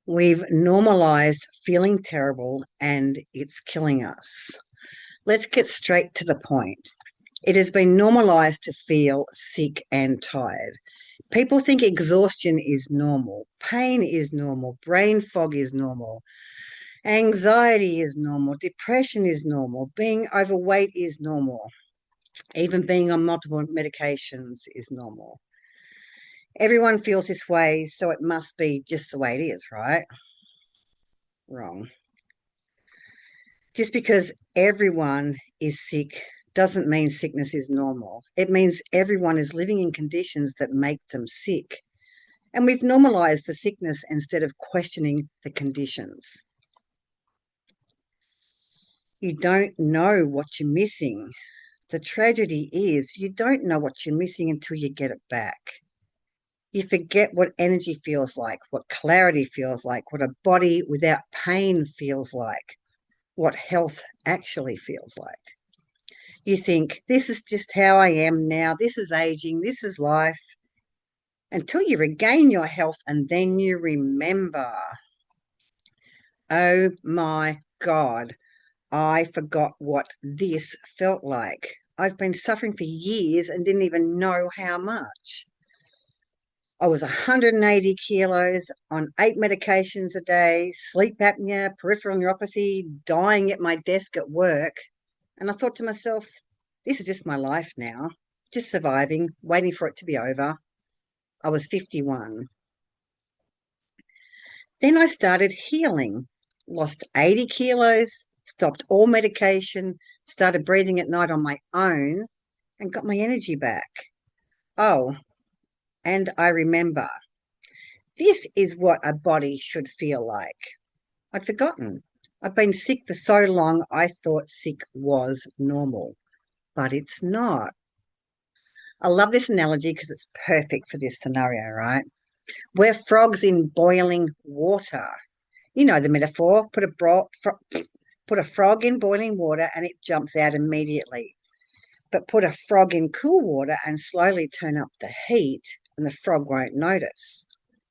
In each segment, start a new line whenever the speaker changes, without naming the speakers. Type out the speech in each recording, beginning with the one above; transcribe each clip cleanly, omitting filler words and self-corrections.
We've normalized feeling terrible and it's killing us. Let's get straight to the point. It has been normalized to feel sick and tired. People think exhaustion is normal, pain is normal, brain fog is normal, anxiety is normal, depression is normal, being overweight is normal, even being on multiple medications is normal. Everyone feels this way, so it must be just the way it is, right? Wrong. Just because everyone is sick doesn't mean sickness is normal. It means everyone is living in conditions that make them sick. And we've normalized the sickness instead of questioning the conditions. You don't know what you're missing. The tragedy is you don't know what you're missing until you get it back. You forget what energy feels like, what clarity feels like, what a body without pain feels like, what health actually feels like. You think, this is just how I am now. This is aging. This is life. Until you regain your health and then you remember, oh my God, I forgot what this felt like. I've been suffering for years and didn't even know how much. I was 180 kilos on 8 medications a day, sleep apnea, peripheral neuropathy, dying at my desk at work. And I thought to myself, this is just my life now, just surviving, waiting for it to be over. I was 51. Then I started healing, lost 80 kilos, stopped all medication, started breathing at night on my own, and got my energy back. Oh, and I remember this is what a body should feel like. I'd forgotten. I've been sick for so long, I thought sick was normal, but it's not. I love this analogy because it's perfect for this scenario, right? We're frogs in boiling water. You know the metaphor. Put a frog in boiling water and it jumps out immediately. But put a frog in cool water and slowly turn up the heat, and the frog won't notice.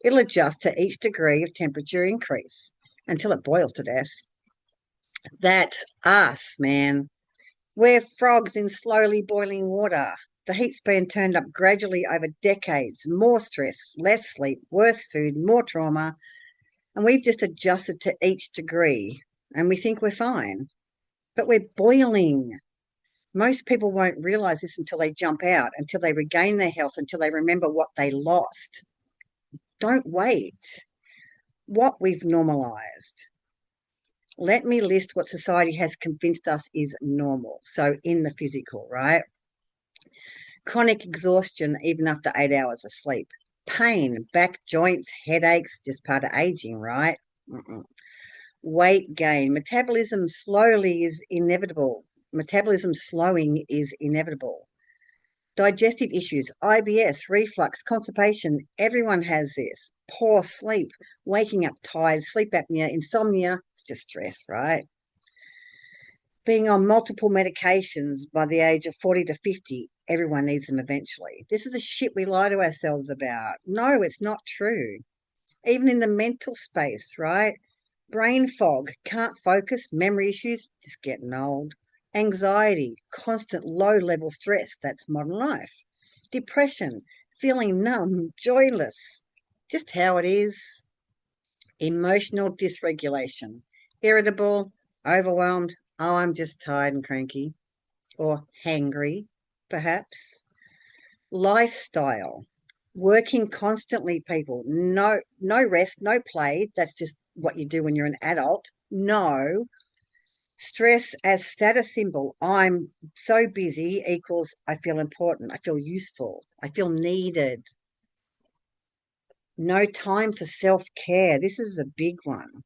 It'll adjust to each degree of temperature increase until it boils to death. That's us, man. We're frogs in slowly boiling water. The heat's been turned up gradually over decades. More stress, less sleep, worse food, more trauma. And we've just adjusted to each degree and we think we're fine. But we're boiling. Most people won't realize this until they jump out, until they regain their health, until they remember what they lost. Don't wait. What we've normalized. Let me list what society has convinced us is normal. So, in the physical, right? Chronic exhaustion, even after 8 hours of sleep. Pain, back joints, headaches, just part of aging, right? Mm-mm. Weight gain. Metabolism slowly is inevitable. Metabolism slowing is inevitable. Digestive issues, IBS, reflux, constipation, everyone has this. Poor sleep, waking up tired, sleep apnea, insomnia, it's just stress, right? Being on multiple medications by the age of 40 to 50, everyone needs them eventually. This is the shit we lie to ourselves about. No, it's not true. Even in the mental space, right? Brain fog, can't focus, memory issues, just getting old. Anxiety, constant low level stress, that's modern life. Depression, feeling numb, joyless, just how it is. Emotional dysregulation, irritable, overwhelmed, oh, I'm just tired and cranky, or hangry, perhaps. Lifestyle, working constantly, people. No rest, no play. That's just what you do when you're an adult. No. Stress as status symbol. I'm so busy equals I feel important. I feel useful. I feel needed. No time for self-care. This is a big one.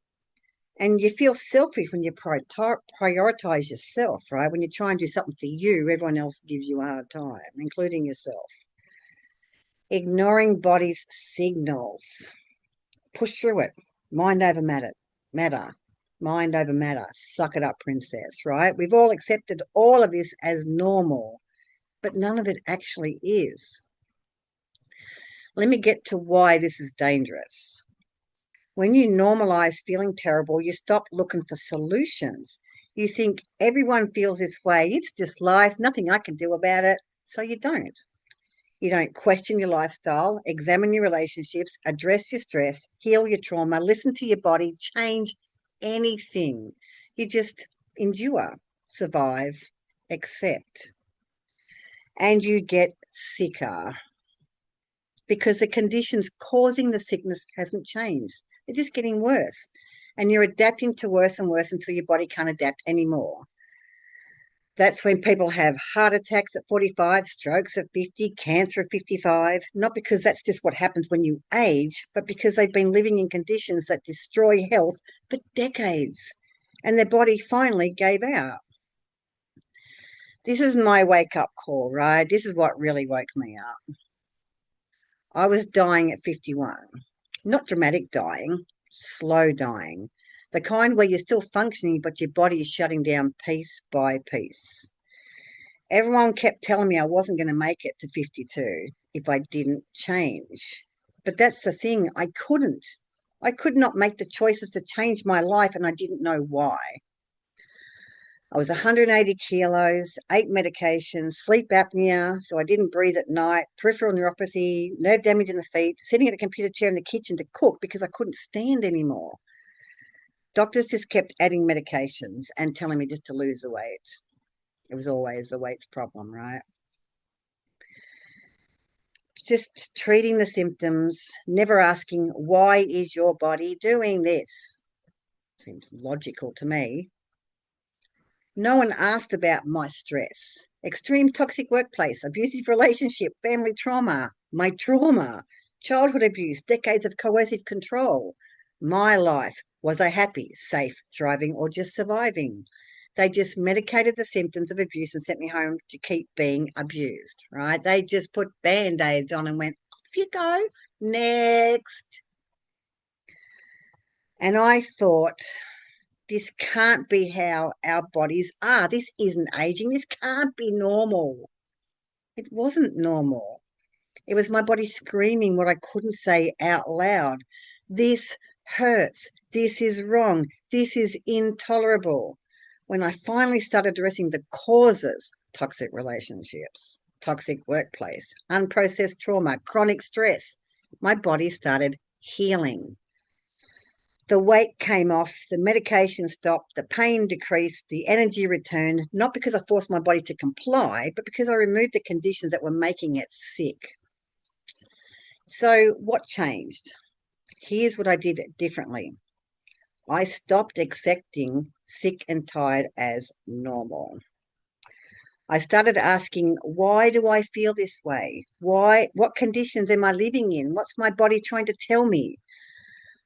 And you feel selfish when you prioritize yourself, right? When you try and do something for you, everyone else gives you a hard time, including yourself. Ignoring body's signals. Push through it. Mind over matter. Matter. Mind over matter. Suck it up, princess, right? We've all accepted all of this as normal, but none of it actually is. Let me get to why this is dangerous. When you normalize feeling terrible, you stop looking for solutions. You think everyone feels this way. It's just life, nothing I can do about it. So you don't. You don't question your lifestyle, examine your relationships, address your stress, heal your trauma, listen to your body, change anything. You just endure, survive, accept. And you get sicker because the conditions causing the sickness hasn't changed. They're just getting worse. And you're adapting to worse and worse until your body can't adapt anymore. That's when people have heart attacks at 45, strokes at 50, cancer at 55, not because that's just what happens when you age, but because they've been living in conditions that destroy health for decades and their body finally gave out. This is my wake-up call, right? This is what really woke me up. I was dying at 51. Not dramatic dying, slow dying. The kind where you're still functioning, but your body is shutting down piece by piece. Everyone kept telling me I wasn't going to make it to 52 if I didn't change. But that's the thing, I couldn't. I could not make the choices to change my life, and I didn't know why. I was 180 kilos, 8 medications, sleep apnea, so I didn't breathe at night, peripheral neuropathy, nerve damage in the feet, sitting at a computer chair in the kitchen to cook because I couldn't stand anymore. Doctors just kept adding medications and telling me just to lose the weight. It was always the weight's problem, right? Just treating the symptoms, never asking, why is your body doing this? Seems logical to me. No one asked about my stress, extreme toxic workplace, abusive relationship, family trauma, my trauma, childhood abuse, decades of coercive control. My life. Was I happy, safe, thriving, or just surviving? They just medicated the symptoms of abuse and sent me home to keep being abused, right? They just put Band-Aids on and went, off you go, next. And I thought, this can't be how our bodies are. This isn't aging. This can't be normal. It wasn't normal. It was my body screaming what I couldn't say out loud. This hurts. This is wrong. This is intolerable. When I finally started addressing the causes, toxic relationships, toxic workplace, unprocessed trauma, chronic stress, my body started healing. The weight came off, the medication stopped, the pain decreased, the energy returned, not because I forced my body to comply, but because I removed the conditions that were making it sick. So what changed? Here's what I did differently. I stopped accepting sick and tired as normal. I started asking, why do I feel this way? Why? What conditions am I living in? What's my body trying to tell me?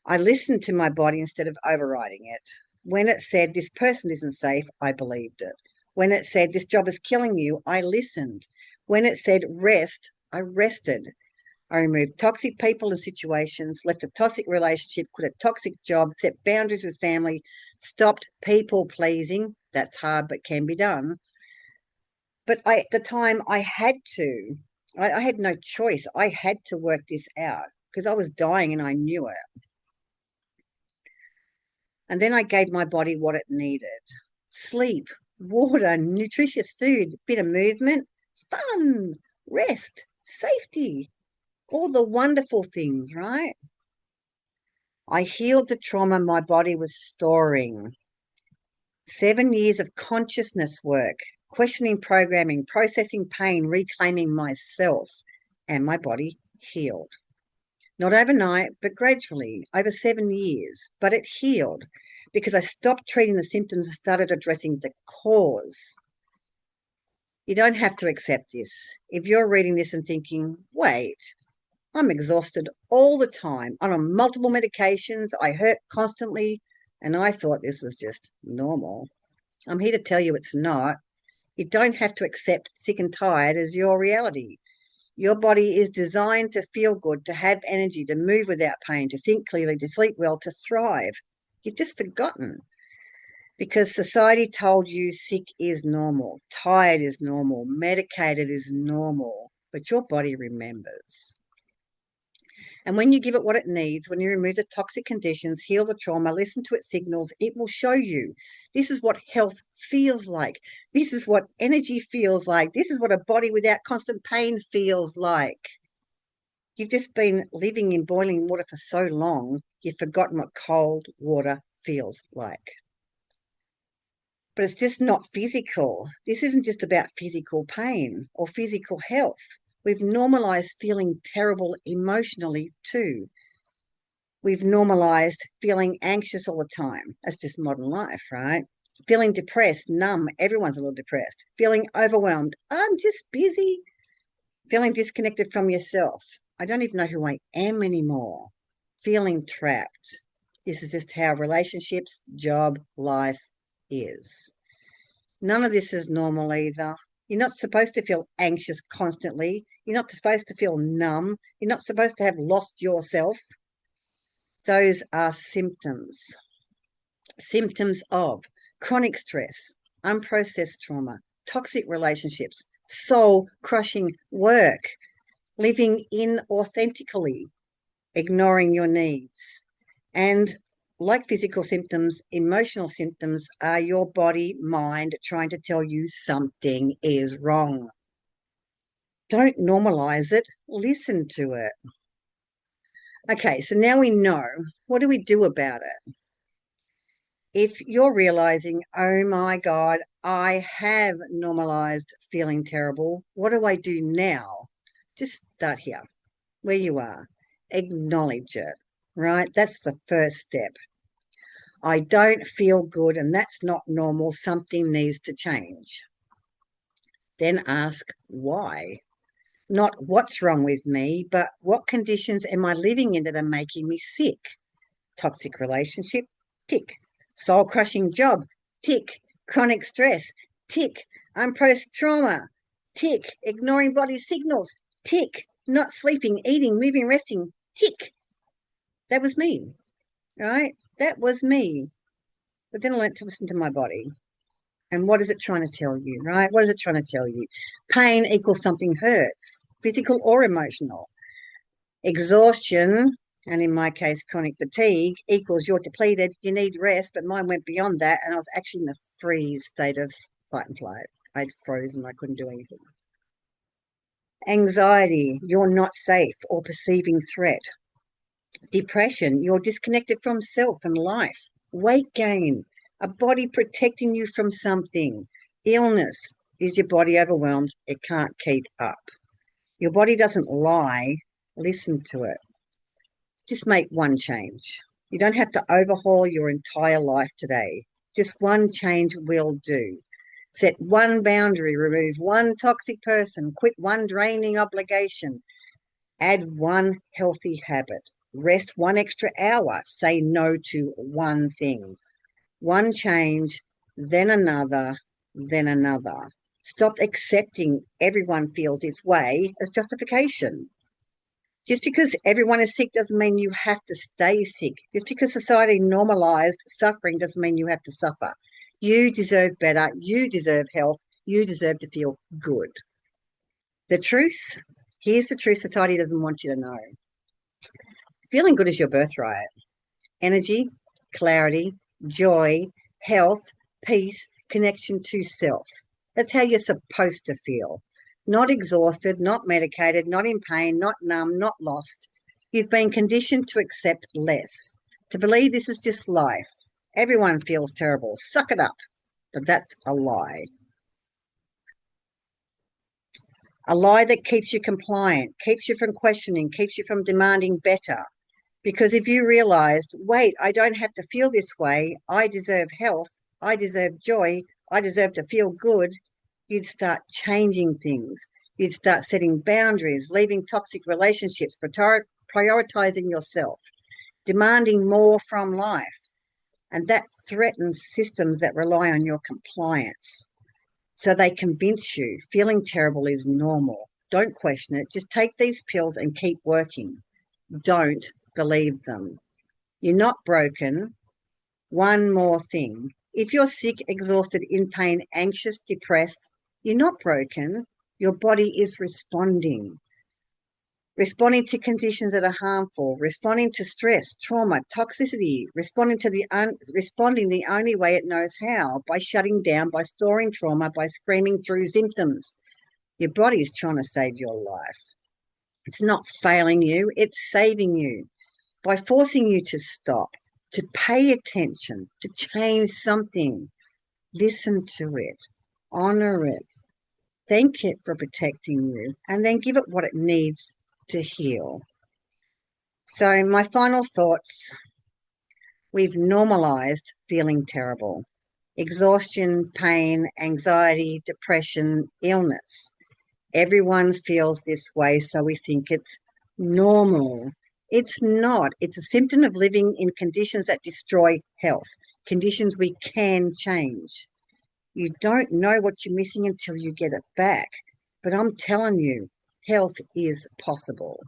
I listened to my body instead of overriding it. When it said this person isn't safe, I believed it. When it said this job is killing you, I listened. When it said rest, I rested. I removed toxic people and situations, left a toxic relationship, quit a toxic job, set boundaries with family, stopped people pleasing. That's hard, but can be done. But at the time, I had to. I had no choice. I had to work this out because I was dying and I knew it. And then I gave my body what it needed: sleep, water, nutritious food, bit of movement, fun, rest, safety, all the wonderful things, right? I healed the trauma my body was storing. 7 years of consciousness work, questioning programming, processing pain, reclaiming myself, and my body healed. Not overnight, but gradually, over 7 years. But it healed because I stopped treating the symptoms and started addressing the cause. You don't have to accept this. If you're reading this and thinking, wait, I'm exhausted all the time. I'm on multiple medications. I hurt constantly. And I thought this was just normal. I'm here to tell you it's not. You don't have to accept sick and tired as your reality. Your body is designed to feel good, to have energy, to move without pain, to think clearly, to sleep well, to thrive. You've just forgotten because society told you sick is normal, tired is normal, medicated is normal, but your body remembers. And when you give it what it needs, when you remove the toxic conditions, heal the trauma, listen to its signals, it will show you. This is what health feels like. This is what energy feels like. This is what a body without constant pain feels like. You've just been living in boiling water for so long, you've forgotten what cold water feels like. But it's just not physical. This isn't just about physical pain or physical health. We've normalized feeling terrible emotionally too. We've normalized feeling anxious all the time. That's just modern life, right? Feeling depressed, numb. Everyone's a little depressed. Feeling overwhelmed. I'm just busy. Feeling disconnected from yourself. I don't even know who I am anymore. Feeling trapped. This is just how relationships, job, life is. None of this is normal either. You're not supposed to feel anxious constantly. You're not supposed to feel numb. You're not supposed to have lost yourself. Those are symptoms. Symptoms of chronic stress, unprocessed trauma, toxic relationships, soul-crushing work, living inauthentically, ignoring your needs. And like physical symptoms, emotional symptoms are your body, mind trying to tell you something is wrong. Don't normalize it, listen to it. Okay, so now we know. What do we do about it? If you're realizing, oh my God, I have normalized feeling terrible, what do I do now? Just start here, where you are. Acknowledge it, right? That's the first step. I don't feel good and that's not normal. Something needs to change. Then ask why. Not what's wrong with me, but what conditions am I living in that are making me sick? Toxic relationship, tick. Soul-crushing job, tick. Chronic stress, tick. Unprocessed trauma, tick. Ignoring body signals, tick. Not sleeping, eating, moving, resting, tick. That was me, right? That was me. But then I learned to listen to my body. And what is it trying to tell you, right? What is it trying to tell you? Pain equals something hurts, physical or emotional. Exhaustion, and in my case, chronic fatigue, equals you're depleted, you need rest, but mine went beyond that, and I was actually in the freeze state of fight and flight. I'd frozen, I couldn't do anything. Anxiety, you're not safe or perceiving threat. Depression, you're disconnected from self and life. Weight gain, a body protecting you from something. Illness, is your body overwhelmed? It can't keep up. Your body doesn't lie. Listen to it. Just make one change. You don't have to overhaul your entire life today. Just one change will do. Set one boundary, remove one toxic person, quit one draining obligation, add one healthy habit, rest one extra hour, say no to one thing. One change, then another, then another. Stop accepting everyone feels its way as justification. Just because everyone is sick doesn't mean you have to stay sick. Just because society normalized suffering doesn't mean you have to suffer. You deserve better. You deserve health. You deserve to feel good. The truth, here's the truth society doesn't want you to know. Feeling good is your birthright. Energy, clarity, joy, health, peace, connection to self. That's how you're supposed to feel. Not exhausted, not medicated, not in pain, not numb, not lost. You've been conditioned to accept less, to believe this is just life. Everyone feels terrible. Suck it up. But that's a lie. A lie that keeps you compliant, keeps you from questioning, keeps you from demanding better. Because if you realized, wait, I don't have to feel this way, I deserve health, I deserve joy, I deserve to feel good, you'd start changing things. You'd start setting boundaries, leaving toxic relationships, prioritizing yourself, demanding more from life. And that threatens systems that rely on your compliance. So they convince you feeling terrible is normal. Don't question it. Just take these pills and keep working. Don't believe them. You're not broken. One more thing. If you're sick, exhausted, in pain, anxious, depressed, you're not broken. Your body is responding. responding to conditions that are harmful, responding to stress, trauma, toxicity, responding the only way it knows how, by shutting down, by storing trauma, by screaming through symptoms. Your body is trying to save your life. It's not failing you, it's saving you by forcing you to stop, to pay attention, to change something. Listen to it, honor it, thank it for protecting you, and then give it what it needs to heal. So my final thoughts: we've normalized feeling terrible. Exhaustion, pain, anxiety, depression, illness. Everyone feels this way, so we think it's normal. It's not. It's a symptom of living in conditions that destroy health, conditions we can change. You don't know what you're missing until you get it back. But I'm telling you, health is possible.